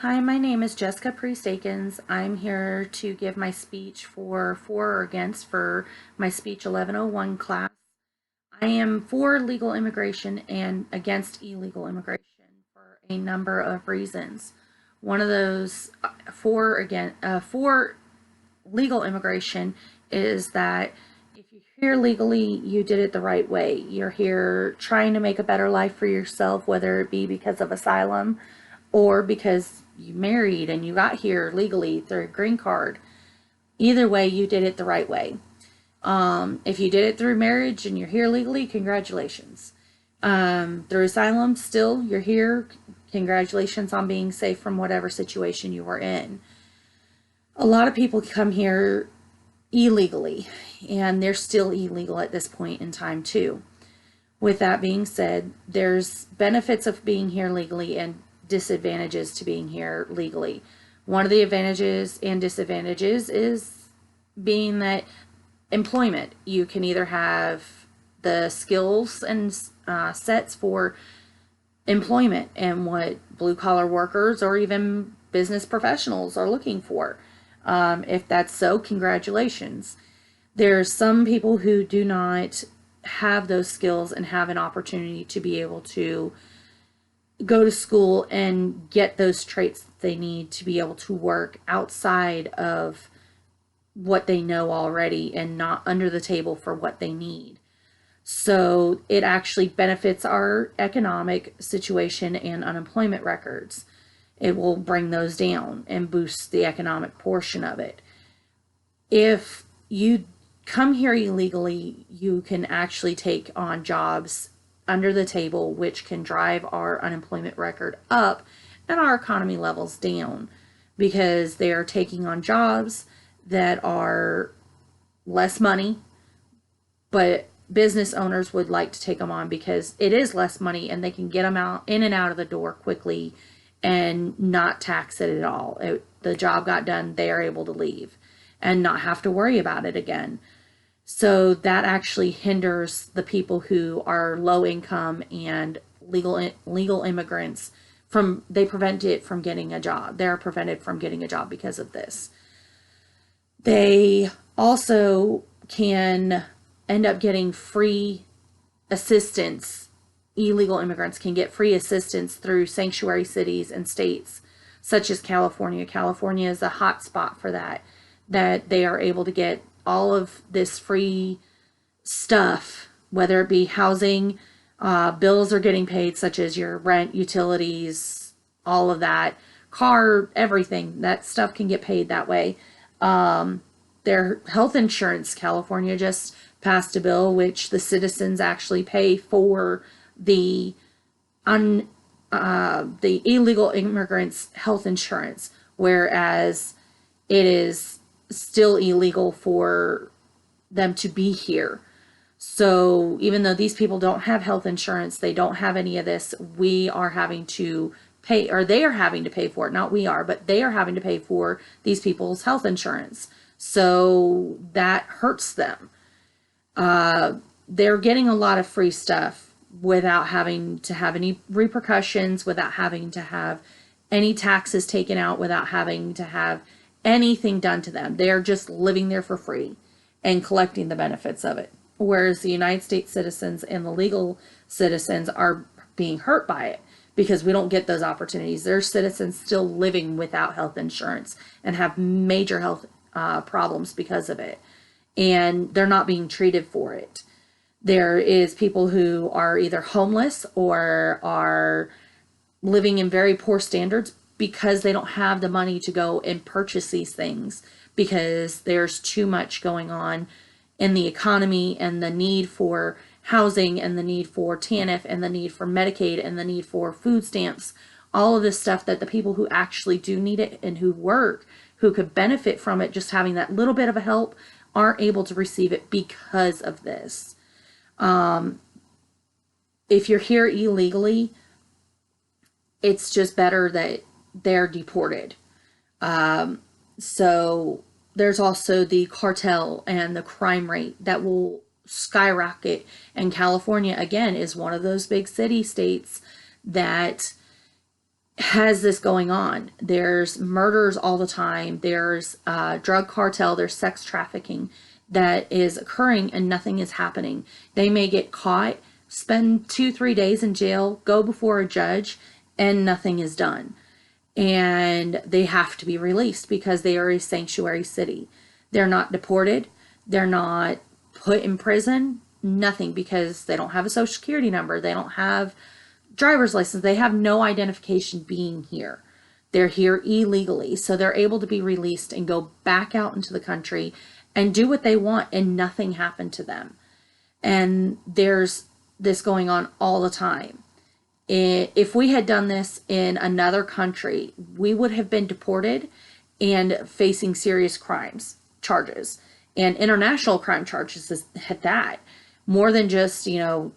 Hi, my name is Jessica Priest-Akins. I'm here to give my speech for or against for my speech 1101 class. I am for legal immigration and against illegal immigration for a number of reasons. One of those for legal immigration is that if you're here legally, you did it the right way. You're here trying to make a better life for yourself, whether it be because of asylum or because you married and you got here legally through a green card. Either way, you did it the right way. If you did it through marriage and you're here legally, congratulations. Through asylum, still, you're here. Congratulations on being safe from whatever situation you were in. A lot of people come here illegally, and they're still illegal at this point in time, too. With that being said, there's benefits of being here legally and disadvantages to being here legally. One of the advantages and disadvantages is being that employment. You can either have the skills and sets for employment and what blue collar workers or even business professionals are looking for. If that's so, congratulations. There's some people who do not have those skills and have an opportunity to be able to go to school and get those traits that they need to be able to work outside of what they know already and not under the table for what they need. So it actually benefits our economic situation and unemployment records. It will bring those down and boost the economic portion of it. If you come here illegally, you can actually take on jobs under the table, which can drive our unemployment record up and our economy levels down because they are taking on jobs that are less money, but business owners would like to take them on because it is less money and they can get them out in and out of the door quickly and not tax it at all. The job got done, they are able to leave and not have to worry about it again. So that actually hinders the people who are low income and legal immigrants from, they prevent it from getting a job. They're prevented from getting a job because of this. They also can end up getting free assistance. Illegal immigrants can get free assistance through sanctuary cities and states such as California. California is a hot spot for that, that they are able to get all of this free stuff, whether it be housing, bills are getting paid, such as your rent, utilities, all of that, car, everything. That stuff can get paid that way. Their health insurance, California just passed a bill which the citizens actually pay for the the illegal immigrants' health insurance, whereas it is still illegal for them to be here. So even though these people don't have health insurance, they don't have any of this, we are having to pay, or they are having to pay for it. Not we are, but they are having to pay for these people's health insurance. So that hurts them. They're getting a lot of free stuff without having to have any repercussions, without having to have any taxes taken out, without having to have anything done to them. They're just living there for free and collecting the benefits of it. Whereas the United States citizens and the legal citizens are being hurt by it because we don't get those opportunities. There's citizens still living without health insurance and have major health problems because of it. And they're not being treated for it. There is people who are either homeless or are living in very poor standards because they don't have the money to go and purchase these things because there's too much going on in the economy and the need for housing and the need for TANF and the need for Medicaid and the need for food stamps, all of this stuff that the people who actually do need it and who work, who could benefit from it, just having that little bit of a help, aren't able to receive it because of this. If you're here illegally, it's just better that they're deported. So there's also the cartel and the crime rate that will skyrocket. And California, again, is one of those big city states that has this going on. There's murders all the time. There's drug cartel. There's sex trafficking that is occurring and nothing is happening. They may get caught, spend 2-3 days in jail, go before a judge, and nothing is done. And they have to be released because they are a sanctuary city. They're not deported. They're not put in prison. Nothing, because they don't have a social security number. They don't have driver's license. They have no identification being here. They're here illegally. So they're able to be released and go back out into the country and do what they want, and nothing happened to them. And there's this going on all the time. If we had done this in another country, we would have been deported and facing serious crimes charges and international crime charges at that. More than just,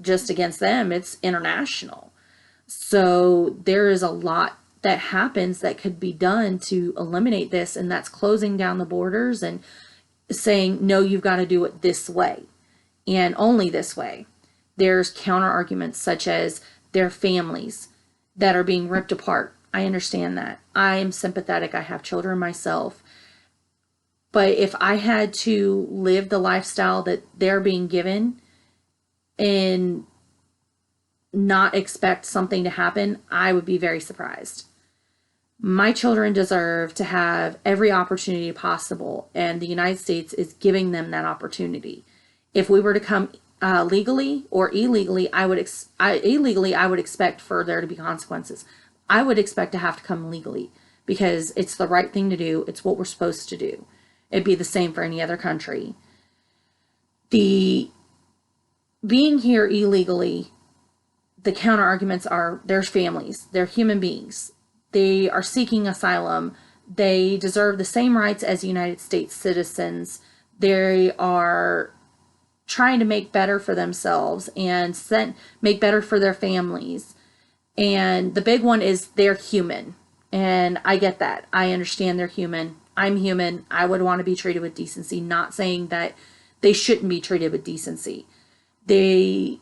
just against them, it's international. So there is a lot that happens that could be done to eliminate this, and that's closing down the borders and saying, no, you've got to do it this way and only this way. There's counter arguments such as their families that are being ripped apart. I understand that. I am sympathetic. I have children myself. But if I had to live the lifestyle that they're being given and not expect something to happen, I would be very surprised. My children deserve to have every opportunity possible, and the United States is giving them that opportunity. If we were to come legally or illegally, I would expect for there to be consequences. I would expect to have to come legally because it's the right thing to do. It's what we're supposed to do. It'd be the same for any other country. The being here illegally, the counter arguments are there's families, they're human beings. They are seeking asylum. They deserve the same rights as United States citizens. They are trying to make better for themselves and make better for their families. And the big one is they're human. And I get that. I understand they're human. I'm human. I would want to be treated with decency. Not saying that they shouldn't be treated with decency. The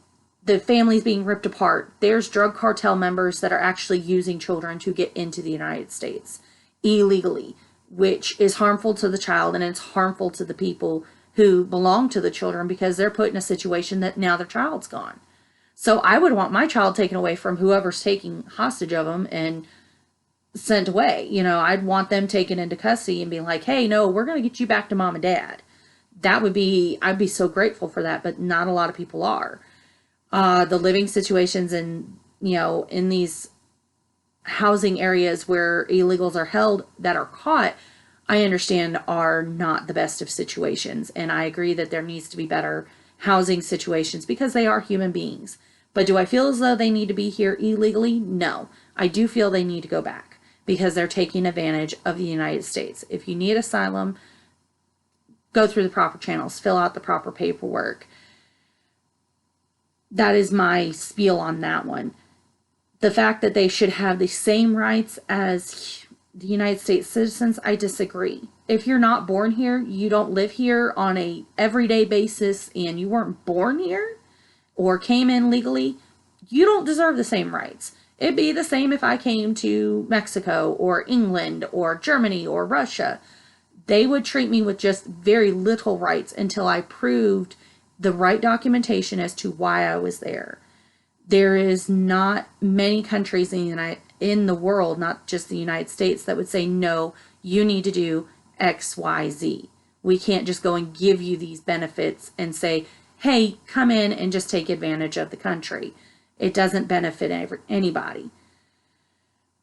families being ripped apart. There's drug cartel members that are actually using children to get into the United States illegally, which is harmful to the child, and it's harmful to the people who belong to the children because they're put in a situation that now their child's gone. So I would want my child taken away from whoever's taking hostage of them and sent away. I'd want them taken into custody and be like, hey, no, we're going to get you back to mom and dad. I'd be so grateful for that, but not a lot of people are. The living situations in these housing areas where illegals are held that are caught, I understand are not the best of situations. And I agree that there needs to be better housing situations because they are human beings. But do I feel as though they need to be here illegally? No. I do feel they need to go back because they're taking advantage of the United States. If you need asylum, go through the proper channels, fill out the proper paperwork. That is my spiel on that one. The fact that they should have the same rights as the United States citizens, I disagree. If you're not born here, you don't live here on a everyday basis, and you weren't born here or came in legally, you don't deserve the same rights. It'd be the same if I came to Mexico or England or Germany or Russia. They would treat me with just very little rights until I proved the right documentation as to why I was there. There is not many countries in the world, not just the United States, that would say, no, you need to do X, Y, Z. We can't just go and give you these benefits and say, hey, come in and just take advantage of the country. It doesn't benefit anybody.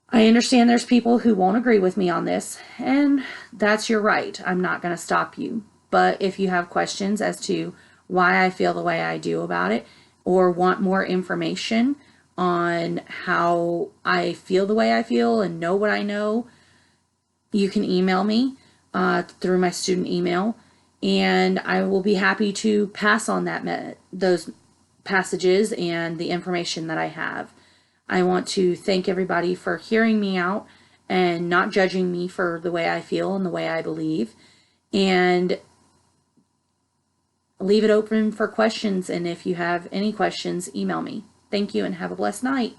I understand there's people who won't agree with me on this, and that's your right. I'm not going to stop you. But if you have questions as to why I feel the way I do about it, or want more information on how I feel the way I feel and know what I know, you can email me through my student email, and I will be happy to pass on those passages and the information that I have. I want to thank everybody for hearing me out and not judging me for the way I feel and the way I believe, and leave it open for questions. And if you have any questions, email me. Thank you and have a blessed night.